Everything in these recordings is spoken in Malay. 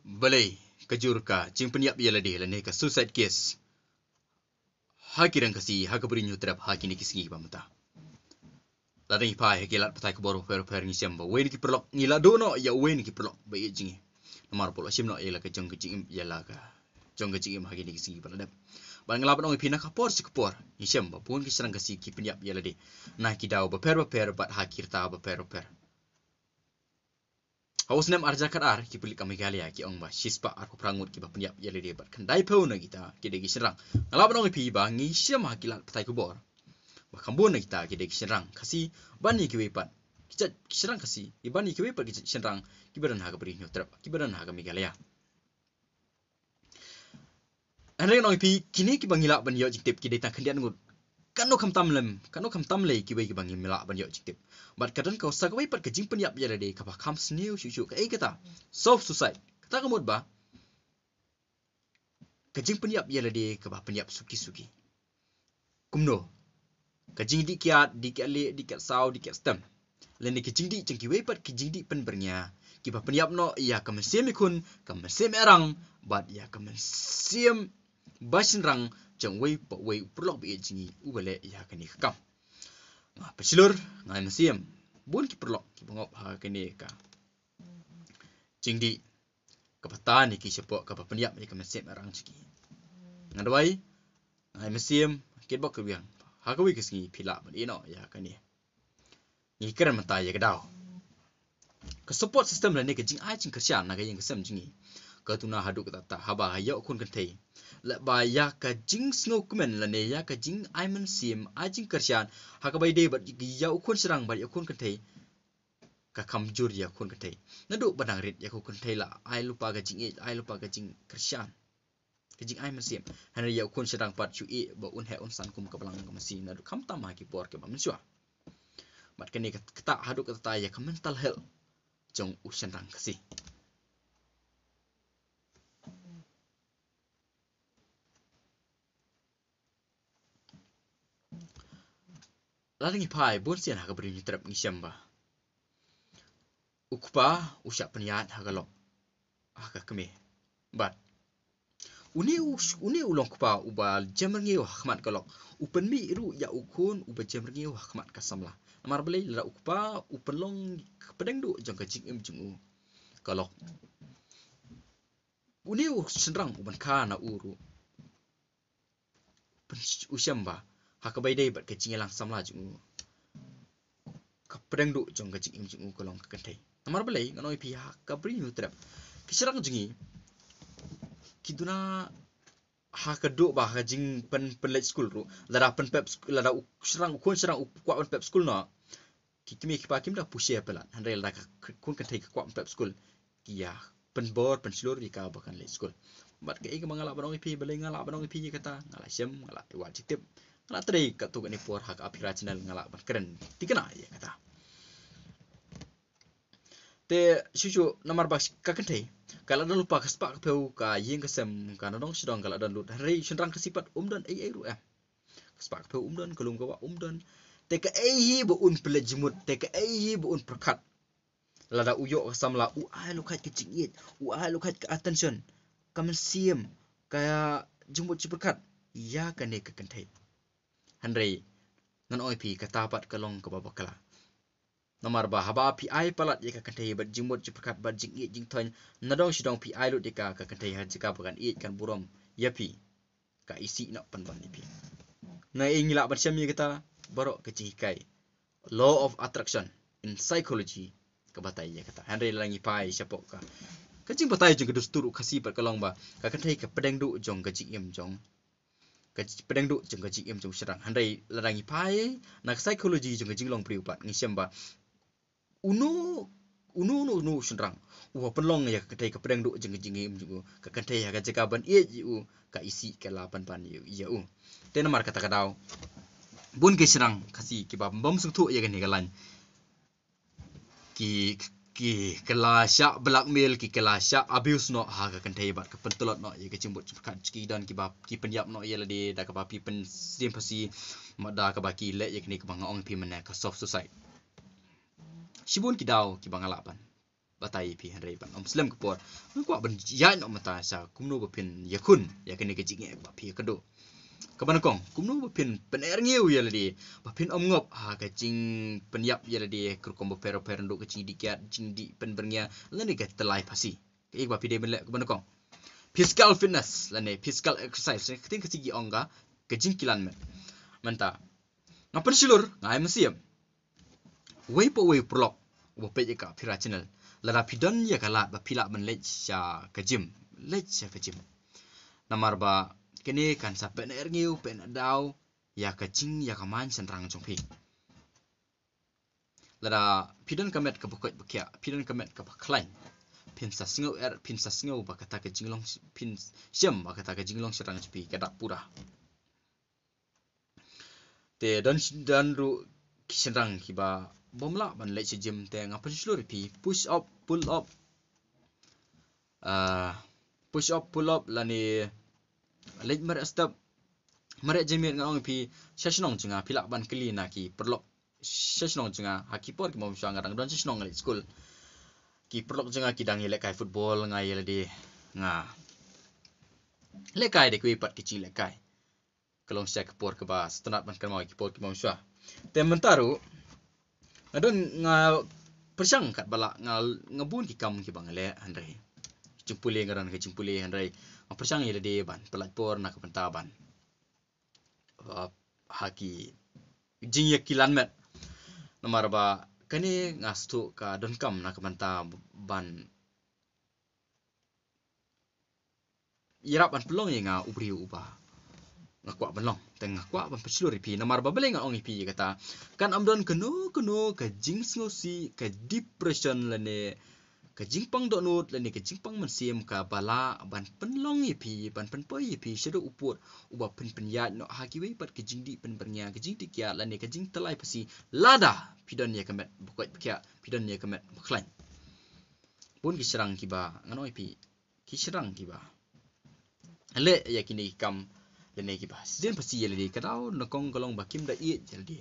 balay kajur ka jing penyap yala de lane ka suicide case hakirang kasi hakabrinyo trap hakini kisngi pamata ladang ipai hakilat patai ko boro per ni siamba wen ki perlok ngila dono ya wen ki perlok ba jingi namar polo simno yala ka jong jing yala ka jong jing hakini kisngi paladap bang ngelapan ong pina kapor si kapor ni siamba pun ki serang kasi ki penyap yala de nah ki daw ba per bat hakir ta ba per Haus nem arja kadar ki pulik kami galia ki ong ba shispa ar ko prangut ki ba penyap yale de bat kandai pau na kita ki de ki serang ngala banong pi ba ngi syam hakilat patai ko bor ba kambon na kita ki de ki serang kasi bani ki wepat ki serang kasi i bani ki wepat ki serang ki beran ha ka beri nyotrap ki beran ha ka mi galia anre nong pi kini ki bangila ban yo jiktip ki de ta khandian ngut kanu kham tam le ki bai ki bangi mila ban yo jiktip bat kadan kau sa bai pat ka jing penyap yale de ka ba kham sneu shu ka kata soft suicide kata kamut ba ka jing penyap yale de ka ba penyap suki kumno ka jing di kiat le di kat sau di kat stem leni ki jing di jeng ki bai pat ki jing di pen bernya ki ba penyap no ya ka mesem ikun ka mesem erang bat ya ka mesem basin rang jeng wei po wei perlok bi jingi ubale ya kani kam nga pesilur ngai mesem bun ki perlok ki bangop ha kani ka jingdi ka patani ki sepo ka penyap ni ka mesem erang ciki ngadwai ngai mesem ki bok ke biang ha ka wi kisngi pila ban ino ya kani ni keren mata ya gadau ka support system la ne ka jing ai jing kersian na ga yang kesem jingi ka tuna hadu ka ta haba ya kun kan thei la ba ya ka jing snow kumen la ne ya ka jing ai man sim ai jing kersian ha ka bai de bat ya kun serang ba ya kun kan thei ka kamjur ya kun kan thei na du banang rit ya kun thei la ai lupa ka jing ai lupa ka jing kersian ka jing ai man sim han ya kun serang pat chu e ba un he un san kum ka balang ka masi na du kam ta ma ki por ke ba men swa bat ka ne ka ta hadu ka ta ya ka mental health jong usian rang kasi laling pai bon sian ha ka beri trap ngi syamba ukpa usya peniat ha galok ha ka keme bat uni ulong kupa ubal jamrngi wa khmat galok upen mi ru ya ukun uba jamrngi wa khmat kasamla amar beli la ukpa upelong pedeng du jong ka jing im jungu galok uni senrang uban kana uru usyamba haka bai dai bat ka jingelang samla jungu ka pedang du jong ka jing jungu kolong ka kantai amar balai nganoi pi haka bri nu trap kisarang jingi kiduna haka do ba ka jing pen let school ru lada pen pep lada serang kwa pen pep school no kitimi ki pakim da pushe pelat handai lada kun kantai ka kwa pep school kia pen bor pen seluruh di ka bakan let school bat ka ing mangala banong pi balai ngala banong pi kata ngala syam ngala wa jitip ngala teri ka tu ni por hak apira channel ngala ban keren tikena ya kata te susu namar bak ka kantai kala dan lupa ka spak peu ka yeng ka sem ka nong sidong kala dan lut hari senrang kesipat dan ai ru spak peu dan kalung ka wa dan te ka ai bu un pelajimut te ka ai bu un perkat lada uyo samla u ai lukat ke jingit u ai lukat ke attention kamen siem kaya jumut ciperkat ya kane ke kantai handai ngan oi pi ka tapat kalong ka babakala nomor ba haba pi ai palat ye ka kantai bat jumut ciperkat bat jingit jing thon nadong sidong pi ai lut deka ka kantai ha jika bakan it kan burom ya pi ka isi nak pan ban pi na ingila bat syami kata barok ke cikai law of attraction in psychology ka batai ya kata handai langi pai siapok ka kacing batai jong kedus turu kasi pat kalong ba ka kantai ka pedeng du jong ka jing im jong ka pedeng du jong ka jing im jong serang handai larangi pai na psychology jong ka jing long priu pat ngisem ba unu serang wa penlong ya ka kantai ka pedeng du jong ka jing im jong ka kantai ka jaga ban ye ju ka isi ka lapan pan ya u te nomor kata kadau bun ke serang kasi ki ba bom sung thu ya kan galan ki kelasya blackmail ki kelasya abuse no ha ka kantai bat ka pentolot no ye ka cimbut kan ki dan ki bab ki penyap no ye lade da ka ba pi pen simpasi mada ka ba ki le ye ni ka bang ong pi mena ka soft suicide sibun ki dau ki bang alapan batai pi handai ban Muslim kapor kwa ban ya no mata sa kumno bapin yakun ya kene kejing ba pi kado kaban kong kumno bapin pener ngiu ya ladi bapin ngop ha kejing penyap ya ladi kurkom bapero perendo kejing dikiat jing di penbernya lani ke telai pasi ke ba pi de ben kaban kong physical fitness lani physical exercise keting kesigi ongga kejing kilan menta ngapan silur ngai mesiam wei prolog wo pe ka pira channel lara pidon ya kala ba pila ban lech sha kajim namar ba kene kan sa pen ngiu pen daw ya kajing ya kaman senrang jongpi lara pidon kamet ka bukot bakya pidon kamet ka baklain pin sa singo ba kata kajing long pin syam ba kata kajing long serang jpi kada pura te dan ru kisenrang kiba bomla ban lech gym te ngapan slur pi push up pull up lani lech mer step mer jemin ngong pi sessionong jinga pilak ban kli na ki perlok sessionong jinga hakipor ki mom syang ngadang don sessionong ngali school ki perlok jinga ki dang lekai football ngai ledi nga lekai de kui pat ki chi lekai kalong syak por ke ba stanat ban kan mau ki por ki mom sya te mentaru adon nga persang kat bala ngabun ki kam ki bangale handai cimpule ngaran ke cimpule handai persang ile de ban pelat por nak pentaban haki jing kilan met nomor ba kani ngastu ka don kam nak penta ban irap ban pelong nga ubri uba ngakwa belong tengah kwa ban peslur pi namar ba beleng ong pi kata kan amdon keno ka jing sngosi ka depression lane ka jingpang donut lane ka jingpang mensim ka bala ban penlong pi ban penpoi pi sedo upur uba penpenya no hakiwe pat ka jingdi penbernya ka jingdi kya lane ka jing telai pasi lada pidon ya kamet bukot kya pidon ya kamet baklain pun kiserang kiba nganoi pi kiserang kiba le yakini kam lene ki ba zen pasi yele di kadau nakong kolong bakim da i jadi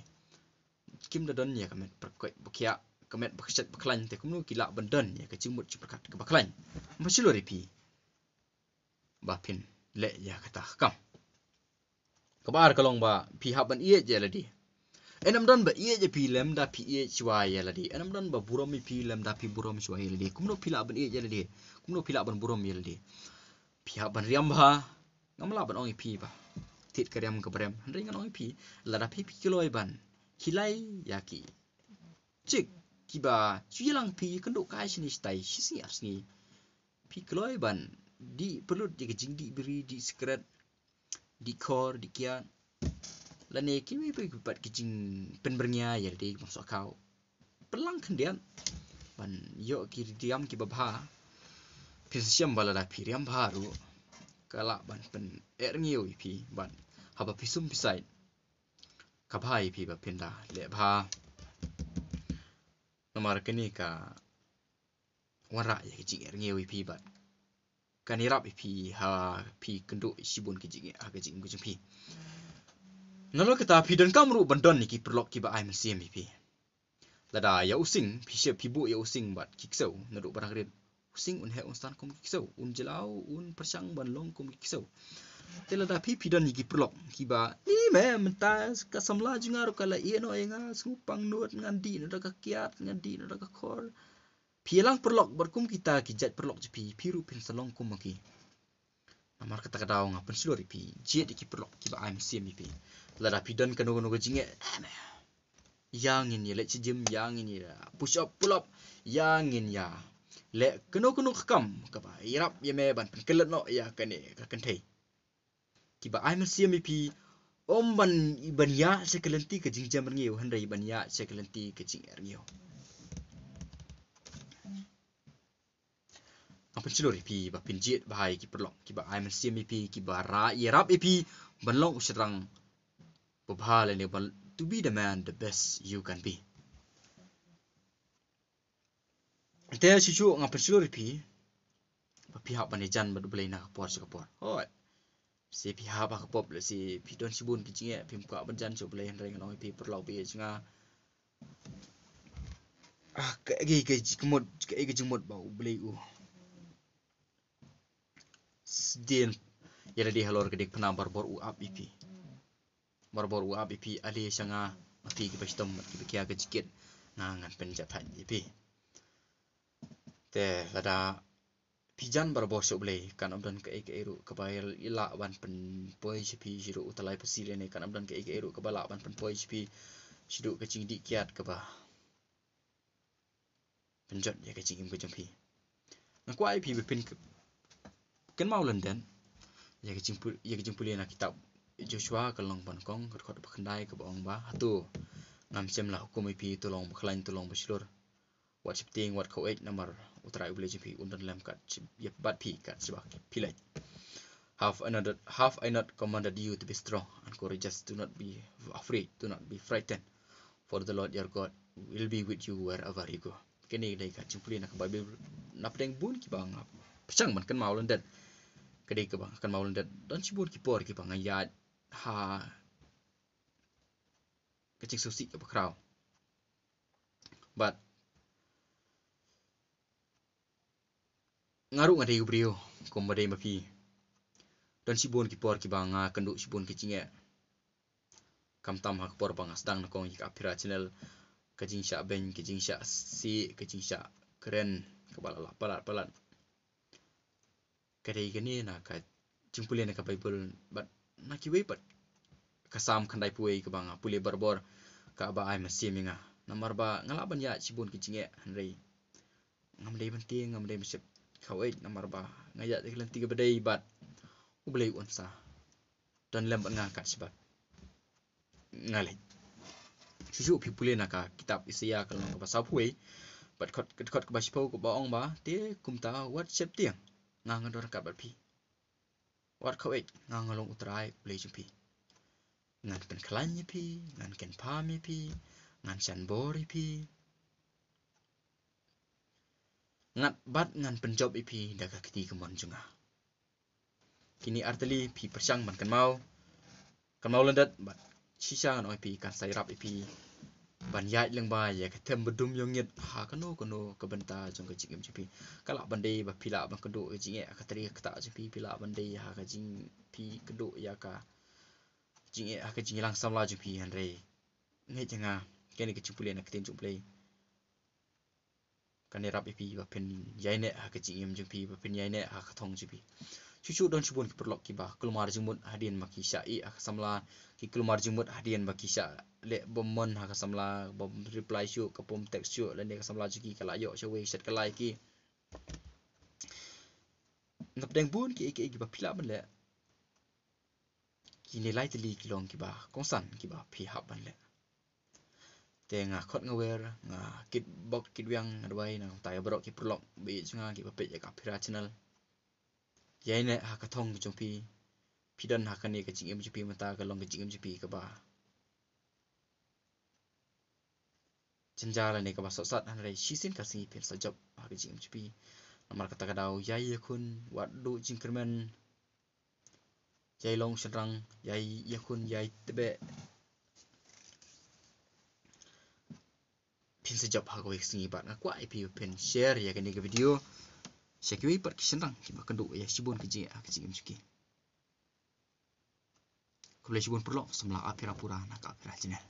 kim da don ya kamet perkoi bukia kamet bakset baklan te kumnu kila bandan ya ka cimut ciperkat ke baklan masilo repi bapin le ya kata kam kabar kolong ba pi haban i jele di enam don ba i je pi lem da pi i chwa yele di enam don ba burom pi lem da pi burom chwa yele di kumnu pila ban i jele di kumnu pila ban burom yele di pi haban riam ba ngamla ban ong pi ba tit karyam kabrem handai nganong pi lada pi kiloi ban hilai yaki cik kiba chuilang pi kendo kai sini stai sisi asni pi kiloi ban di perlu di kejing di beri di secret di kor di kian lane kimi pi pat kejing penbernya ya di masuk kau pelang kendian ban yo kiri diam ki babha pi siam balada pi riam baru kala ban pen erngio pi ban haba pisum pisai kabai pi ba pinda le bha nomor kini ka wara ya kejing erngio pi ban kanirap pi ha pi kendo sibun kejing ha kejing kujung pi nalo kata pi dan kamru bandon ni ki perlok ki ba ai mesim pi lada ya using pi she pi bu ya using bat kiksau nadu barang red using un he un stan kom kiksau un jelau un persang ban long kom kiksau tela da pi don yigi prolog kiba ni me mentas ka samla jungar kala ieno enga supang nuat ngandi no da ka kiat ngandi no da ka khor pilang prolog berkum kita kijat prolog pi piru pin salong kum maki amar kata kadau ngapen sulori pi jet ki prolog kiba am sim pi la da pi don kanu kanu jinge yang ini le jim yang ini push up pull up yang ini ya le kanu kam ka ba irap ye me ban kelet no ya kane ka kentei kiba ai mesia mipi om ban ya sekelenti ke jingjam rngiu handai ban ya sekelenti ke jing rngiu apa cilori pi ba pinjit bahai ki perlok kiba ai mesia mipi kiba ra irap ipi banlong usrang babhal ne ban to be the man the best you can be te sisu ngapa cilori pi ba pihak banejan ba dublai na kapor sekapor hoi si pihak ba kapop le si pidon sibun kijinge pim ka banjan so blai handai ngai pi perlau pi jinga Ke jemut bau beli sedien ya di halor kedik penambar bor uap ipi bor uap ipi ali sanga mati ke pastom ke kia ke jikit ngan penjatan ipi te lada pijan bor so beli kan amdan ke eru ke bayar ila wan pen poi sipi siru utalai pesile ne kan amdan ke eru ke bala wan pen poi sipi sidu ke cingdi kiat ke ba penjot ya ke cingim ke jempi ngakwa ipi bepin ken mau London ya ke jimpuli na kitab Joshua kalong bankong kot bakandai ke baong ba hatu ngam sem lah hukum ipi tolong bakhlain tolong basilur wat sipting wat khawet namar utrai ule jipi undan lam kat ya bat pi kat sebab pilai have I not commanded you to be strong and courageous, do not be afraid, do not be frightened, for the Lord your God will be with you wherever you go. Kini dai ka jimpuli na ka Bible napdeng bun ki bang pesang man kan mau London kedai ke bang kan mau London dan sibur ki por ki bang ayat ha kecing susi ke bakrau but ngaru ngadai ubrio kom badai mapi dan sibun ki por ki bang kenduk sibun ki cinge kam tam hak por bang asdang na kong ka apira channel kajing sya ben kajing sya si kajing sya keren kebala palat kadai gani na ka jimpuli na ka Bible but na ki we but kasam khandai puai ke bang puli barbor ka ba ai masim nga namar ba ngalaban ya sibun ki cinge hanrei ngamdei penting ngamdei mesep khawai namar ba ngaya teklan tiga badai bat ublei unsa dan lembat ngangkat sebab ngalai susu pipuli naka kitab Isaiah kalau ka basau puai bat kot ke basipau ko baong ba te kumta WhatsApp tiang ngang dor kat bat pi wat khawai ngang long utrai ublei jumpi ngan pen klan pi ngan ken pam pi ngan chan bor pi ngat bat ngan penjob pi daga kiti kemon junga kini arteli pi persang man kan mau lendat bat sisa ngan oi pi kan sai rap pi ban yai leng ba ya ka tem bedum yongit ha kano ke benta jong ke jingim pi kala bandai ba pila ban kedo jinge ka teri ka ta pi pila bandai ha ka jing pi kedo ya ka jinge ha ka jing lang sam la ju pi hanrei ngai janga kene ke chupule na keten chuple kan rap pi ba pen yai ne ha ka jingim jung pi ba pen yai ne ha ka thong ju pi cucu don subun ki perlok ki ba kelumar jumut hadian maki syai ak samla ki kelumar jumut hadian maki sya le bomon ha ka samla bom reply syu ka pom text syu le ne ka samla jiki kala yo shwe set kalai ki napdeng bun ki ba pila ban le ki nilai teli ki long ki ba kongsan ki ba phi hab ban le te nga khot ngawer nga kit bok kit yang adwai na tai brok ki perlok be junga ki ba pe ya ka phira channel yai ne ha ka thong jong pi pidan ha ka ne ka jingim pi mata ka long ka jingim pi ka ba jenjala ne ka ba sat han rei shisin ka singi pen sajab ha ka jingim pi namar kata ka dau yai yakun wat du jingkermen yai long senrang yai yakun yai tebe pin sajab ha ka singi ba na kwa pi pen share ya ka ne ka video Syakui pat kisenrang ki makan duk ya sibun ke jing ak jing mski. Ko boleh sibun perlo semla apira pura nak apira channel.